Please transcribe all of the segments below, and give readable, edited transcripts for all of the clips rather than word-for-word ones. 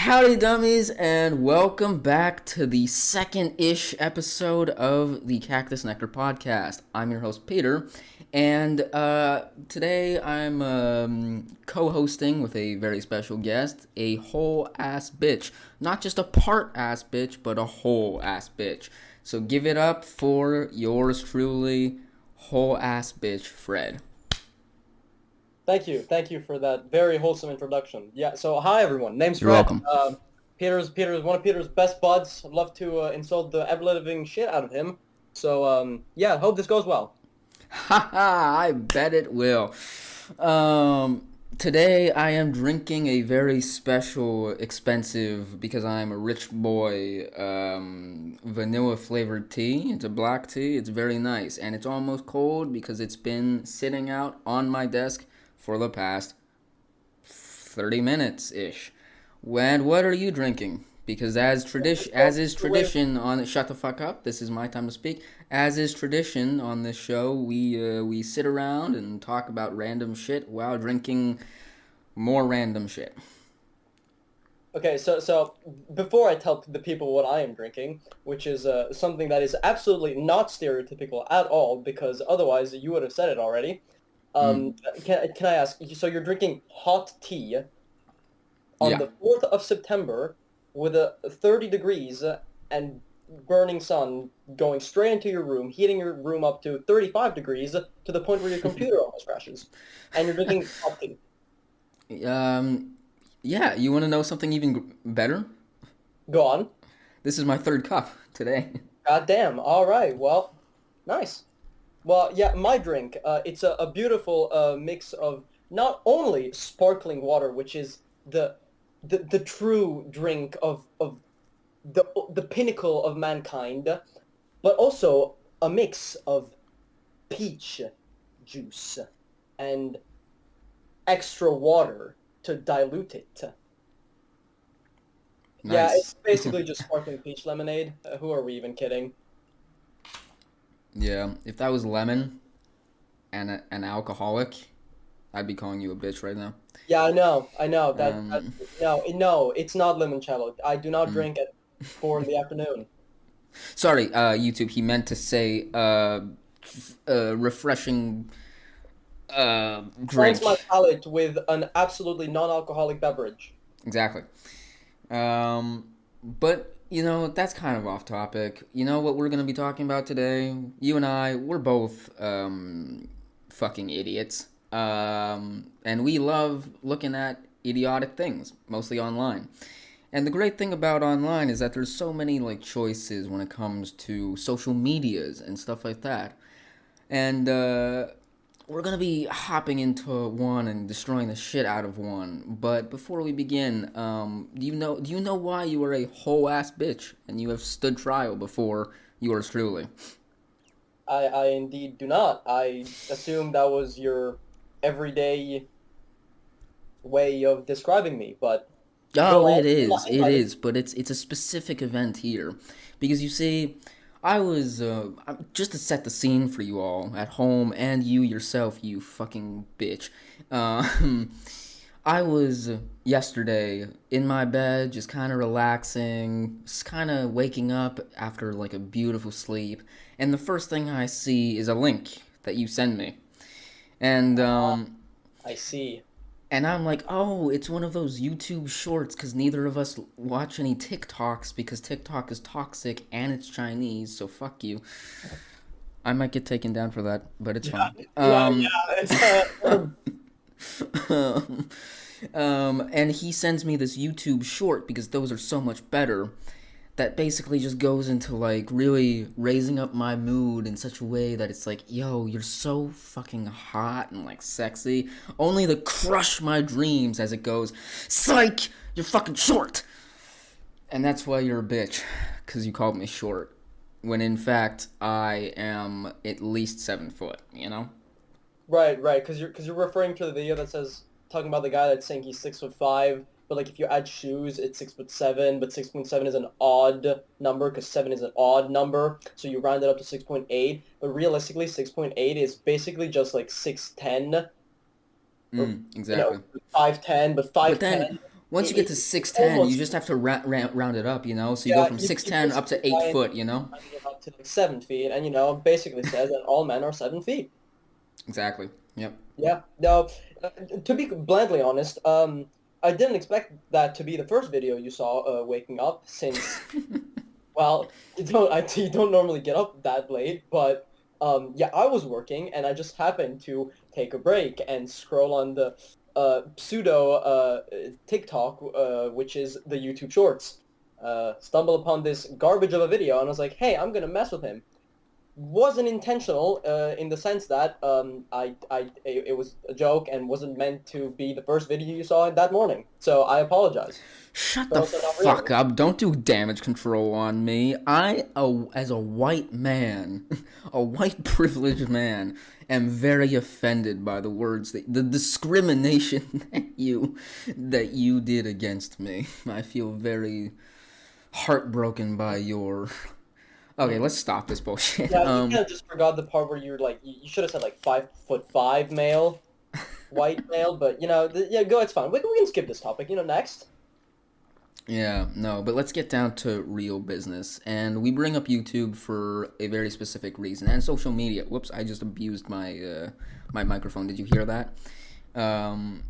Howdy, dummies, and welcome back to the second-ish episode of the Cactus Nectar podcast. I'm your host, Peter, and today I'm co-hosting with a very special guest, a whole-ass bitch. Not just a part-ass bitch, but a whole-ass bitch. So give it up for yours truly, whole-ass bitch, Fred. Thank you for that very wholesome introduction. Yeah, so hi everyone, name's You're Fred. welcome. Peter's one of Peter's best buds. I'd love to insult the ever-living shit out of him. So yeah, hope this goes well. Haha, I bet it will. Today I am drinking a very special, expensive, because I'm a rich boy, vanilla flavored tea. It's a black tea. It's very nice. And it's almost cold because it's been sitting out on my desk for the past 30 minutes-ish. And what are you drinking? Because as is tradition on shut the fuck up. This is my time to speak. As is tradition on this show, we sit around and talk about random shit while drinking more random shit. Okay, so before I tell the people what I am drinking, which is something that is absolutely not stereotypical at all, because otherwise you would have said it already. Can I ask? So you're drinking hot tea on Yeah. the 4th of September with a 30 degrees and burning sun going straight into your room, heating your room up to 35 degrees to the point where your computer almost crashes, and you're drinking hot tea. Yeah. You want to know something even better? Go on. This is my third cup today. God damn. All right. Well, nice. Well, yeah, my drink. It's a beautiful mix of not only sparkling water, which is the true drink of the pinnacle of mankind, but also a mix of peach juice and extra water to dilute it. Yeah, Nice. it's basically just sparkling peach lemonade. Who are we even kidding? Yeah. If that was lemon and an alcoholic, I'd be calling you a bitch right now. Yeah, I know that Um, no, it's not limoncello. I do not mm. drink at 4 in the afternoon. Sorry, YouTube. He meant to say refreshing Cleanse drink. my palate with an absolutely non-alcoholic beverage. Exactly. But that's kind of off topic. You know what we're gonna be talking about today? You and I, we're both fucking idiots. And we love looking at idiotic things, mostly online. And the great thing about online is that there's so many like choices when it comes to social medias and stuff like that. And we're gonna be hopping into one and destroying the shit out of one. But before we begin, do you know why you are a whole ass bitch and you have stood trial before yours truly? I indeed do not. I assume that was your everyday way of describing me, but Oh, go it on. is, it I is, but it's a specific event here, because you see, I was just to set the scene for you all at home and you yourself, you fucking bitch. Um, I was yesterday in my bed, just kind of relaxing, just kind of waking up after like a beautiful sleep, and the first thing I see is a link that you send me, and I see. and I'm like, oh, it's one of those YouTube shorts because neither of us watch any TikToks because TikTok is toxic and it's Chinese, so fuck you. I might get taken down for that, but it's Yeah, fine. yeah. And he sends me this YouTube short because those are so much better. That basically just goes into like really raising up my mood in such a way that it's like, yo, you're so fucking hot and like sexy, only to crush my dreams as it goes, psych, you're fucking short. And that's why you're a bitch, because you called me short, when in fact I am at least 7 foot, you know? Right, because you're referring to the video that says talking about the guy that's saying he's 6'5", but like if you add shoes, it's 6'7", but 6.7 is an odd number because 7 is an odd number, so you round it up to 6.8. But realistically, 6.8 is basically just like 6'10", or Exactly. 5'10", but But then 5'10". Once you get to It's 6'10", you almost just have to round it up, you know. So you go yeah. from You 6'10" up basically to eight try and foot, you know. round it up to like 7 feet, and basically says that all men are 7 feet. Exactly. Yep. Yeah. No, to be bluntly honest, I didn't expect that to be the first video you saw waking up, since well, you don't normally get up that late, but yeah, I was working and I just happened to take a break and scroll on the pseudo TikTok, which is the YouTube Shorts. Stumble upon this garbage of a video and I was like, hey, I'm gonna mess with him. Wasn't intentional in the sense that it was a joke and wasn't meant to be the first video you saw that morning. So I apologize. Shut But the also not really. fuck up. Don't do damage control on me. As a white man, a white privileged man, am very offended by the words the discrimination that you did against me. I feel very heartbroken by your. Okay, let's stop this bullshit. Yeah, you kind of just forgot the part where you're like, you should have said like 5'5" male, white male, but yeah, go, it's fine. We can skip this topic, next. Yeah, no, but let's get down to real business. And we bring up YouTube for a very specific reason, and social media. Whoops, I just abused my microphone. Did you hear that? Um,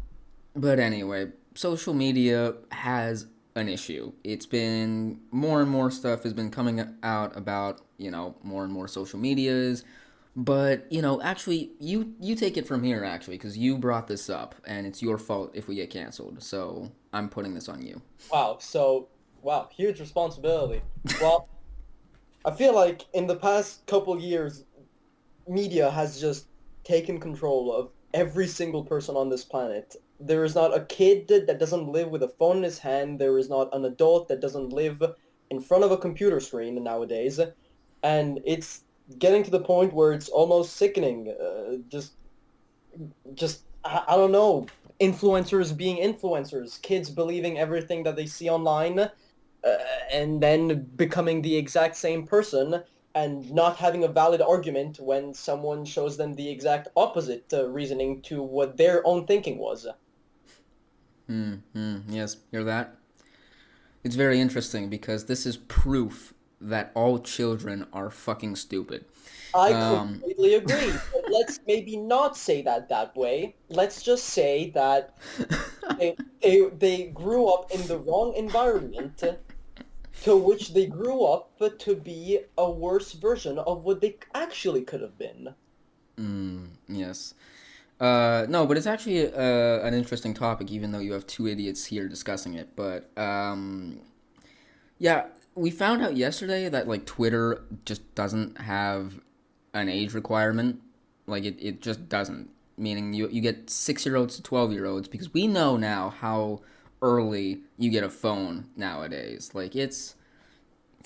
but anyway, social media has an issue. It's been more and more stuff has been coming out about, more and more social medias. But, actually, you take it from here, actually, because you brought this up, and it's your fault if we get canceled. So I'm putting this on you. Wow, wow, huge responsibility. Well, I feel like in the past couple years, media has just taken control of every single person on this planet. There is not a kid that doesn't live with a phone in his hand. There is not an adult that doesn't live in front of a computer screen nowadays. And it's getting to the point where it's almost sickening. Just I don't know, influencers being influencers, kids believing everything that they see online, and then becoming the exact same person and not having a valid argument when someone shows them the exact opposite reasoning to what their own thinking was. Yes, hear that? It's very interesting because this is proof that all children are fucking stupid. I Um, completely agree. But let's maybe not say that way. Let's just say that they grew up in the wrong environment to which they grew up to be a worse version of what they actually could have been. yes. No, but it's actually an interesting topic, even though you have two idiots here discussing it. But yeah, we found out yesterday that like Twitter just doesn't have an age requirement. Like it just doesn't. Meaning you get 6 year olds to 12 year olds because we know now how early you get a phone nowadays. Like it's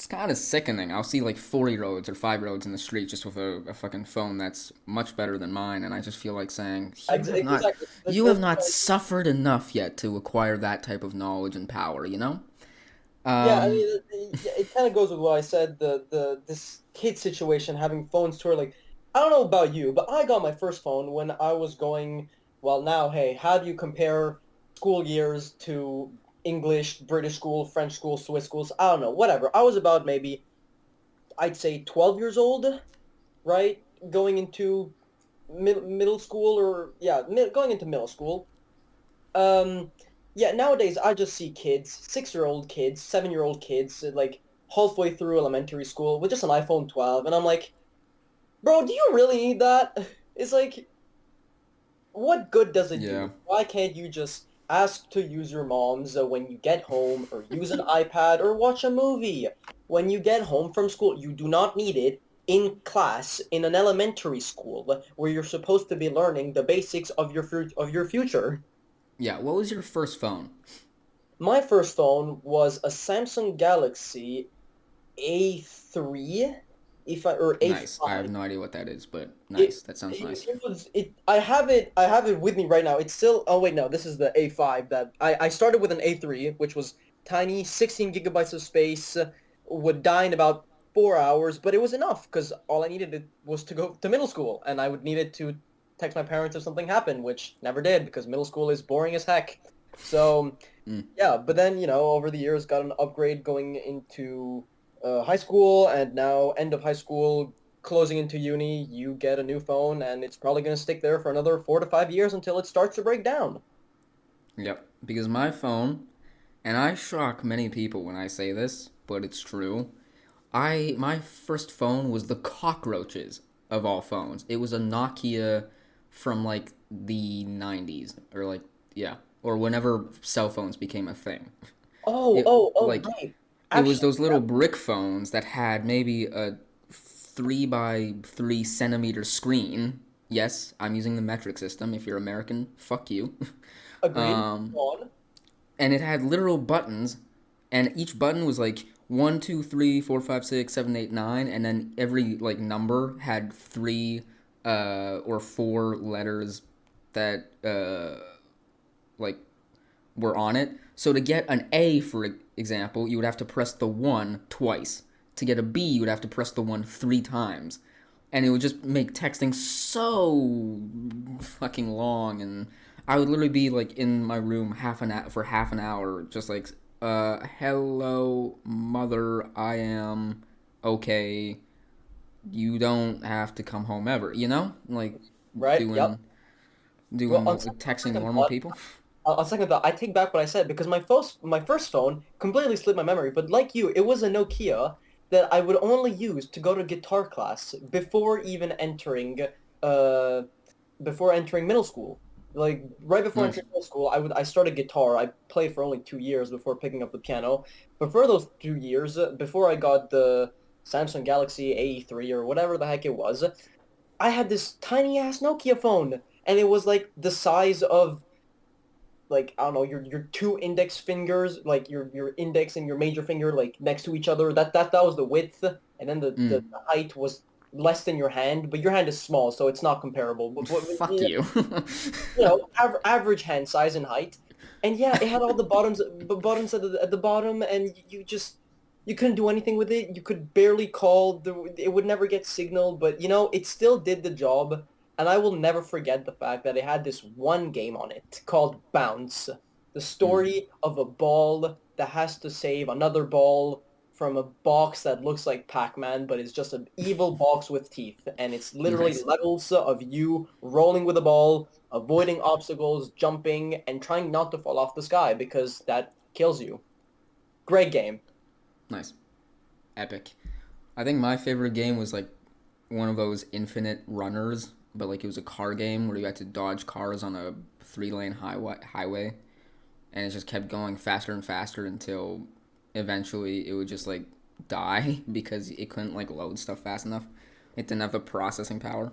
kind of sickening. I'll see like 4 year olds or 5 year olds in the street just with a fucking phone that's much better than mine, and I just feel like saying Exactly. you have not suffered enough yet to acquire that type of knowledge and power. You know? Yeah, I mean, Um, it kind of goes with what I said. This kid situation, having phones to where, like, I don't know about you, but I got my first phone when I was going. Well, now, hey, how do you compare school years to English, British school, French school, Swiss schools? I don't know, whatever. I was about maybe, I'd say, 12 years old, right? Going into middle school, or yeah, going into middle school. Um, yeah, nowadays I just see kids, 6-year-old kids, 7-year-old kids, like halfway through elementary school with just an iPhone 12, and I'm like, bro, do you really need that? It's like, what good does it yeah. do? Why can't you just ask to use your mom's when you get home, or use an iPad, or watch a movie when you get home from school? You do not need it in class in an elementary school where you're supposed to be learning the basics of your future. Yeah. What was your first phone? My first phone was a Samsung Galaxy A3, if I or Nice. I have A5. no idea what that is, but It nice. That sounds it, nice. it was it. I have it with me right now. It's still. Oh wait, no, this is the A5 that I started with an A3, which was tiny, 16 gigabytes of space, would die in about 4 hours, but it was enough because all I needed it was to go to middle school, and I would need it to text my parents if something happened, which never did because middle school is boring as heck. So Mm. yeah, but then over the years got an upgrade going into high school, and now end of high school, closing into uni, you get a new phone, and it's probably going to stick there for another 4 to 5 years until it starts to break down. Yep. Because my phone, and I shock many people when I say this, but it's true. My first phone was the cockroaches of all phones. It was a Nokia from like the 90s or like yeah, or whenever cell phones became a thing. Oh, It oh, oh, like right. it was Actually, those little brick phones that had maybe a 3 by 3 centimeter screen. Yes, I'm using the metric system. If you're American, fuck you. agreed. Um, Go on. and it had literal buttons, and each button was like 1, 2, 3, 4, 5, 6, 7, 8, 9, and then every like number had 3 or 4 letters that like were on it. So to get an A, for example, you would have to press the 1 twice. To get a B, you would have to press the 1 3 times. And it would just make texting so fucking long. And I would literally be like in my room for half an hour, just like, hello, mother, I am okay. You don't have to come home ever, Like Right? Yep. doing Well, on texting second normal thought, people. on second thought, I take back what I said because my first phone completely slipped my memory. But like you, it was a Nokia that I would only use to go to guitar class uh before entering middle school. Like right before Nice. entering middle school, I started guitar. I played for only 2 years before picking up the piano. But for those 2 years, before I got the Samsung Galaxy A3 or whatever the heck it was, I had this tiny ass Nokia phone, and it was like the size of, like, I don't know, your two index fingers, like your index and your major finger like next to each other. That was the width, and then the Mm. height was less than your hand, but your hand is small, so it's not comparable. But Fuck you. average hand size and height. And yeah, it had all the buttons at the bottom, and you couldn't do anything with it. You could barely call. It would never get signal, but it still did the job. And I will never forget the fact that it had this one game on it called Bounce, the Mm. story of a ball that has to save another ball from a box that looks like Pac-Man, but it's just an evil box with teeth. And it's literally Nice. levels of you rolling with a ball, avoiding obstacles, jumping, and trying not to fall off the sky because that kills you. Great game. Nice. Epic. I think my favorite game was like one of those infinite runners, but like it was a car game where you had to dodge cars on a 3 lane highway, and it just kept going faster and faster until eventually it would just like die because it couldn't like load stuff fast enough. It didn't have the processing power.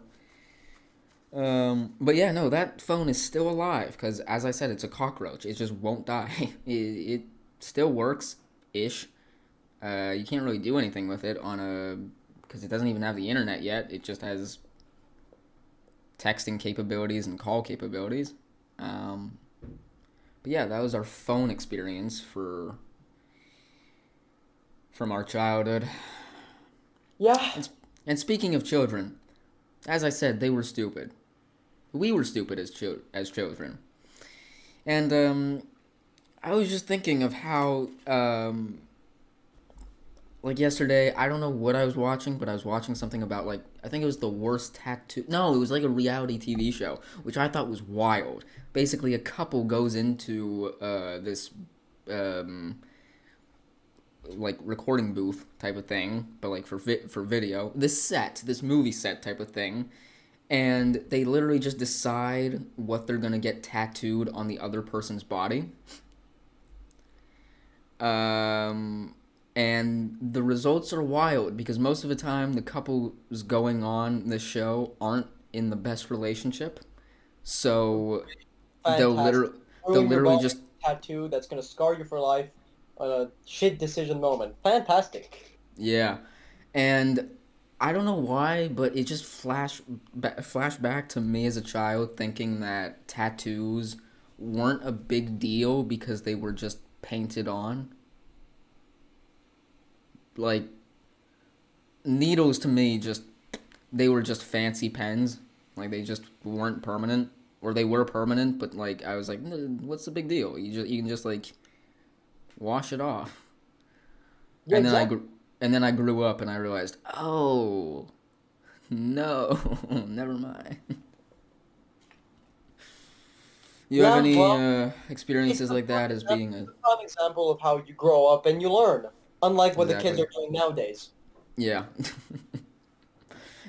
But yeah, no, that phone is still alive because, as I said, it's a cockroach. It just won't die. It still works ish. You can't really do anything with it on a because it doesn't even have the internet yet. It just has texting capabilities and call capabilities. Um, but yeah, that was our phone experience from our childhood. Yeah, And and speaking of children, as I said, they were stupid. We were stupid as children. And I was just thinking of how like yesterday, I don't know what I was watching, but I was watching something about like I think it was the worst tattoo. No, it was like a reality TV show, which I thought was wild. Basically, a couple goes into this um, like recording booth type of thing, but like for video. This movie set type of thing, and they literally just decide what they're gonna get tattooed on the other person's body. Um, and the results are wild because most of the time the couples going on this show aren't in the best relationship. So they'll fantastic. literally they'll Ruin your literally body just tattoo that's gonna scar you for life on a shit decision moment. Fantastic. yeah. And I don't know why, but it just flashed back to me as a child thinking that tattoos weren't a big deal because they were just painted on. Like needles to me just they were just fancy pens. Like they just weren't permanent. or they were permanent, but like I was like, what's the big deal? You can just like wash it off. Yeah, And then exactly. and then I grew up and I realized, oh no, never mind. You have Yeah, any well, experiences like that as being a it's a prime example of how you grow up and you learn, unlike what the kids exactly? are doing nowadays. Yeah.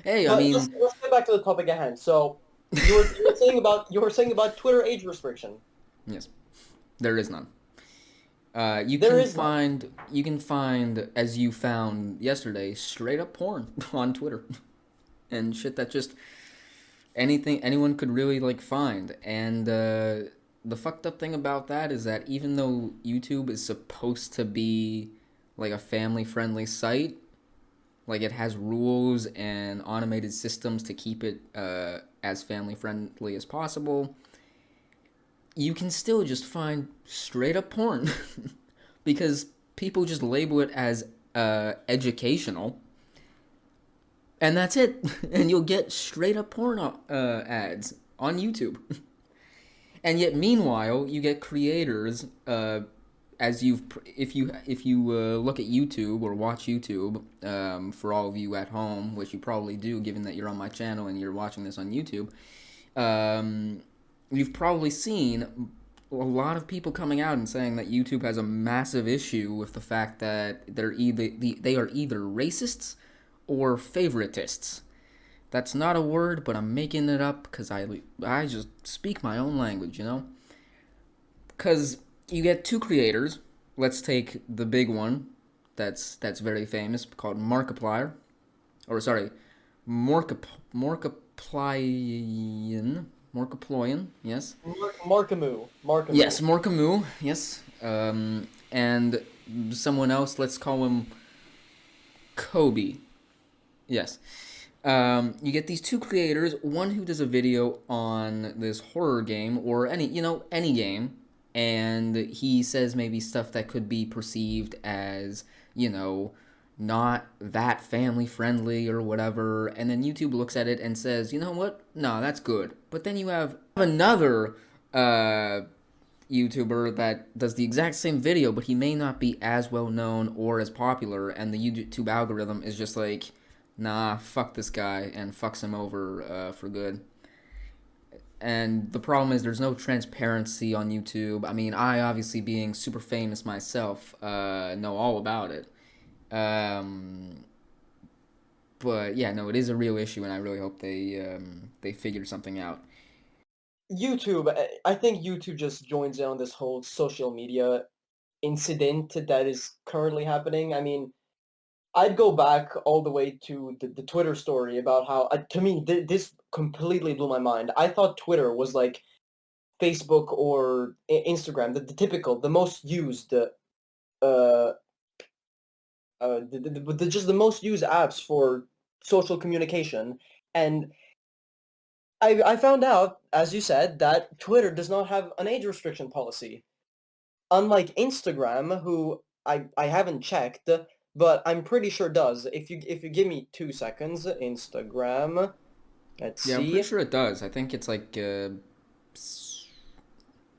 Hey, I But mean, let's get back to the topic at hand. So you were saying about Twitter age restriction. yes, there is none. There is none. You can find as you found yesterday straight up porn on Twitter and shit that just anything anyone could really like find. And the fucked up thing about that is that even though YouTube is supposed to be like a family friendly site, like it has rules and automated systems to keep it as family friendly as possible, you can still just find straight up porn because people just label it as educational, and that's it. And you'll get straight up porn ads on YouTube. And yet, meanwhile, you get creators. As you've if you look at YouTube or watch YouTube, for all of you at home, which you probably do, given that you're on my channel and you're watching this on YouTube, um, you've probably seen a lot of people coming out and saying that YouTube has a massive issue with the fact that they are either racists or favoritists. That's not a word, but I'm making it up because I just speak my own language, you know? Because you get two creators. Let's take the big one that's very famous called Markiplier. Or sorry, Morkaplian. Morkaployan, yes. Markamu. Yes, Morkamu, yes. And someone else, let's call him Kobe. Yes. You get these two creators, one who does a video on this horror game or any game, and he says maybe stuff that could be perceived as, not that family friendly or whatever, and then YouTube looks at it and says, you know what? No, that's good. But then you have another YouTuber that does the exact same video, but he may not be as well known or as popular, and the YouTube algorithm is just like, nah, fuck this guy, and fucks him over for good. And the problem is there's no transparency on YouTube. I mean, I obviously being super famous myself, know all about it. Um, but yeah, no, it is a real issue, and I really hope they figure something out. YouTube, I think YouTube just joins in on this whole social media incident that is currently happening. I mean, I'd go back all the way to the Twitter story about how, to me, this completely blew my mind. I thought Twitter was like Facebook or Instagram, the typical, the most used, just the most used apps for social communication. And I found out, as you said, that Twitter does not have an age restriction policy. Unlike Instagram, who I haven't checked, but I'm pretty sure does. If you give me 2 seconds, Instagram, let's Yeah, I'm pretty see. sure it does. I think it's like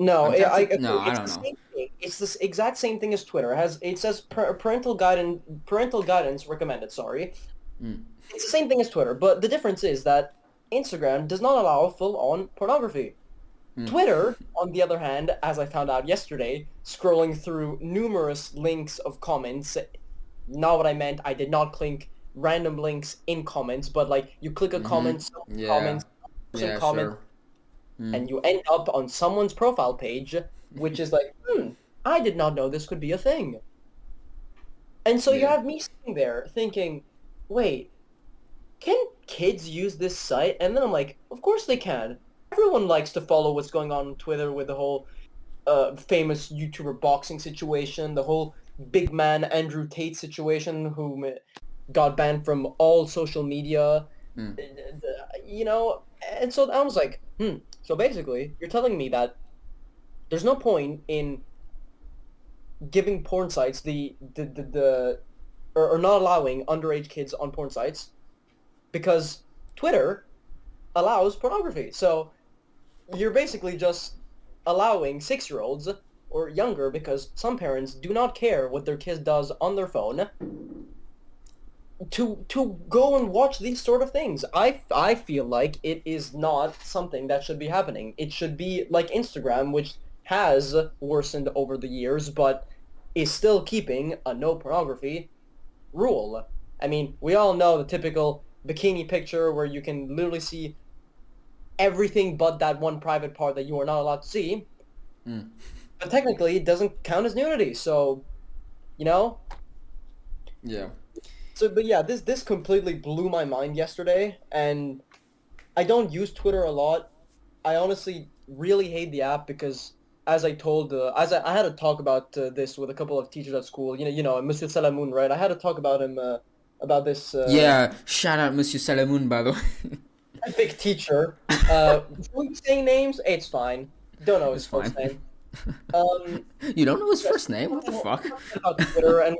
No, I'm tempted. No, okay, I it's don't the know. same thing. It's this exact same thing as Twitter. It says parental guidance recommended. Sorry, Mm. it's the same thing as Twitter, but the difference is that Instagram does not allow full-on pornography. Mm. Twitter, on the other hand, as I found out yesterday, scrolling through numerous links of comments, not what I meant. I did not click random links in comments, but like you click a Mm-hmm. comment, someone Yeah. comments, person Yeah. comments, Sure. Mm. and you end up on someone's profile page, which is like, I did not know this could be a thing. And so you Yeah. have me sitting there thinking, wait, can kids use this site? And then I'm like, of course they can. Everyone likes to follow what's going on Twitter with the whole famous YouTuber boxing situation, the whole big man Andrew Tate situation, who got banned from all social media, Mm. you know. And so I was like, So basically, you're telling me that there's no point in giving porn sites or not allowing underage kids on porn sites because Twitter allows pornography. So you're basically just allowing 6-year-olds or younger, because some parents do not care what their kid does on their phone, to go and watch these sort of things. I feel like it is not something that should be happening. It should be like Instagram, which has worsened over the years, but is still keeping a no pornography rule. I mean, we all know the typical bikini picture where you can literally see everything but that one private part that you are not allowed to see. Mm. But technically, it doesn't count as nudity, so, you know? Yeah. So, but yeah, this completely blew my mind yesterday, and I don't use Twitter a lot. I honestly really hate the app because, as I told, I had to talk about this with a couple of teachers at school. Monsieur Salamoun, right? I had to talk about him about this Yeah, shout out Monsieur Salamoun, by the way. epic teacher. We saying names, it's fine. Don't know his It's first fine. name. Um, You don't know his yes, first name? What the fuck? about Twitter, and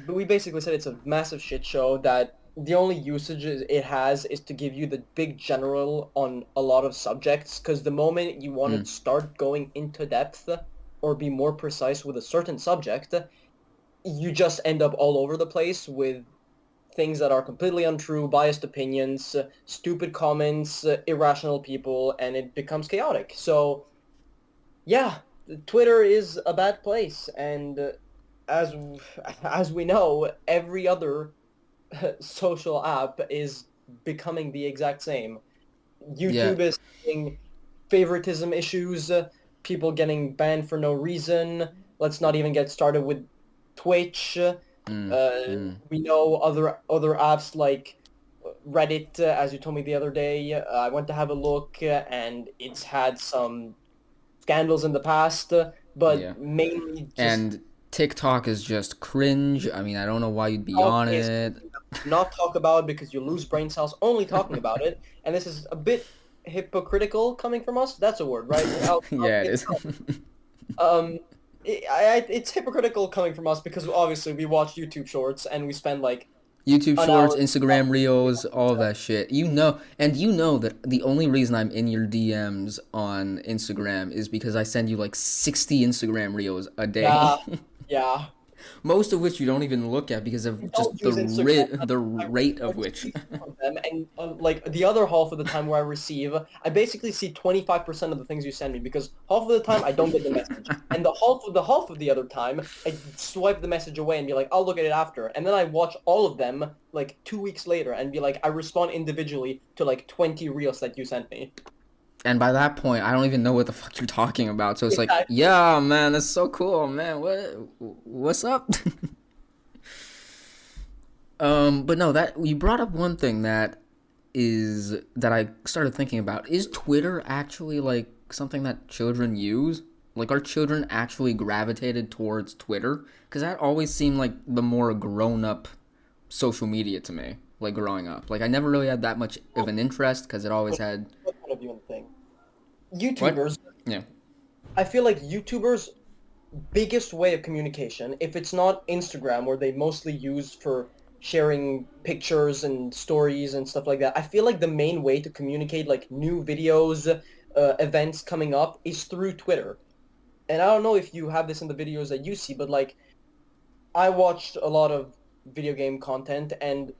we basically said it's a massive shit show that the only usage it has is to give you the big general on a lot of subjects, because the moment you want to Mm. start going into depth or be more precise with a certain subject, you just end up all over the place with things that are completely untrue, biased opinions, stupid comments, irrational people, and it becomes chaotic. So yeah, Twitter is a bad place, and as as we know, every other social app is becoming the exact same. Yeah. YouTube is having favoritism issues, people getting banned for no reason. Let's not even get started with Twitch. Mm. Mm. We know other apps like Reddit, as you told me the other day. I went to have a look, and it's had some scandals in the past, Yeah. but mainly just And TikTok is just cringe. I mean, I don't know why you'd be talk on is it. not talk about because you lose brain cells only talking about it, and this is a bit hypocritical coming from us. That's a word, right? Yeah, it is. Um, it's hypocritical coming from us because obviously we watch YouTube Shorts and we spend like YouTube an Shorts, hour. Instagram Reels, all that shit. You know that the only reason I'm in your DMs on Instagram is because I send you like 60 Instagram Reels a day. Yeah, yeah. Most of which you don't even look at because I of don't just use Instagram. the I rate of receive which. from them, and like the other half of the time where I receive, I basically see 25% of the things you send me because half of the time I don't get the message, and the half of the other time I swipe the message away and be like, I'll look at it after, and then I watch all of them like 2 weeks later and be like, I respond individually to like 20 reels that you sent me. And by that point, I don't even know what the fuck you're talking about. So it's like, Exactly. yeah, man, that's so cool, man. What's up? But no, that you brought up one thing that I started thinking about. Is Twitter actually like something that children use? Like, are children actually gravitated towards Twitter? Because that always seemed like the more grown up social media to me, like growing up. Like, I never really had that much of an interest because it always had. What kind of viewing thing? What? YouTubers, Yeah. I feel like YouTubers' biggest way of communication, if it's not Instagram, where they mostly use for sharing pictures and stories and stuff like that, I feel like the main way to communicate like new videos, events coming up is through Twitter. And I don't know if you have this in the videos that you see, but like I watched a lot of video game content, and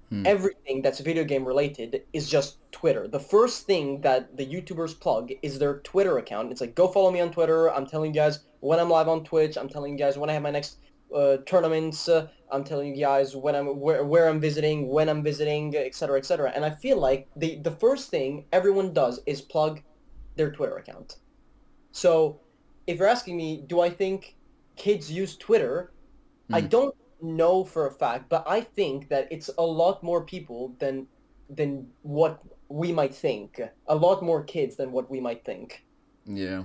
Hmm. everything that's video game related is just Twitter. The first thing that the YouTubers plug is their Twitter account. It's like, go follow me on Twitter. I'm telling you guys when I'm live on Twitch. I'm telling you guys when I have my next tournaments. I'm telling you guys when where I'm visiting, when I'm visiting, etc., etc. And I feel like the first thing everyone does is plug their Twitter account. So if you're asking me, do I think kids use Twitter? I Hmm. don't know for a fact, but I think that it's a lot more people than what we might think. A lot more kids than what we might think. Yeah.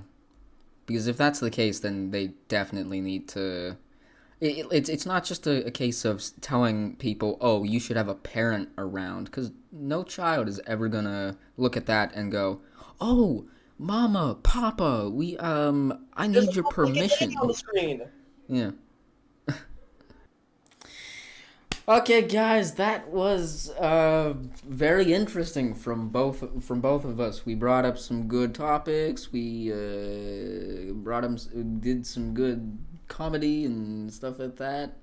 Because if that's the case, then they definitely need to. It's not just a case of telling people, oh, you should have a parent around, because no child is ever gonna look at that and go, oh, mama, papa, I There's a need your fucking baby on the permission. screen. Yeah. Okay, guys, that was very interesting from both of us. We brought up some good topics. We did some good comedy and stuff like that.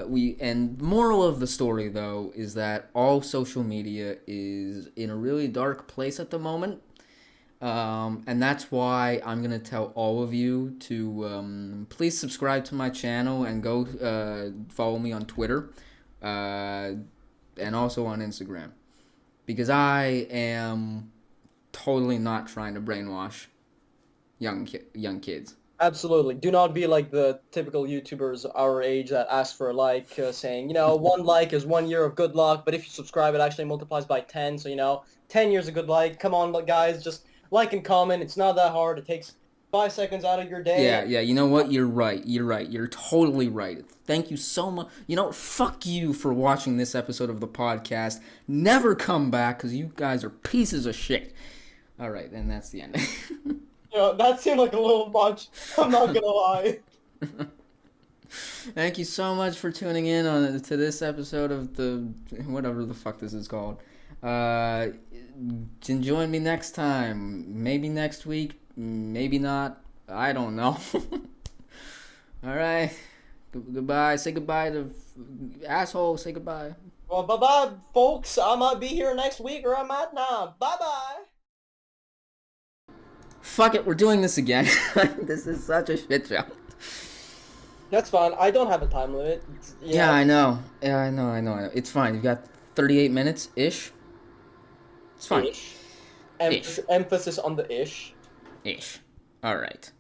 We and moral of the story though is that all social media is in a really dark place at the moment. And that's why I'm gonna tell all of you to please subscribe to my channel and go follow me on Twitter, uh, and also on Instagram, because I am totally not trying to brainwash young kids. Absolutely. Do not be like the typical YouTubers our age that ask for a like, saying, one like is 1 year of good luck, but if you subscribe, it actually multiplies by 10. So, 10 years of good like. Come on, guys, just like and comment. It's not that hard. It takes 5 seconds out of your day. Yeah, yeah. You know what? You're right. You're right. You're totally right. Thank you so much. Fuck you for watching this episode of the podcast. Never come back because you guys are pieces of shit. All right, and that's the end. That seemed like a little much. I'm not gonna lie. Thank you so much for tuning in to this episode of the whatever the fuck this is called. Uh, Join me next time. Maybe next week. Maybe not. I don't know. All right. Goodbye. Say goodbye to asshole. Say goodbye. Well, bye-bye, folks. I might be here next week or I might not. Bye-bye. Fuck it. We're doing this again. This is such a shit show. That's fine. I don't have a time limit. Yeah, I know. Yeah, I know. It's fine. You've got 38 minutes ish. It's fine. Ish. Ish. Emphasis on the ish. Ish. All right.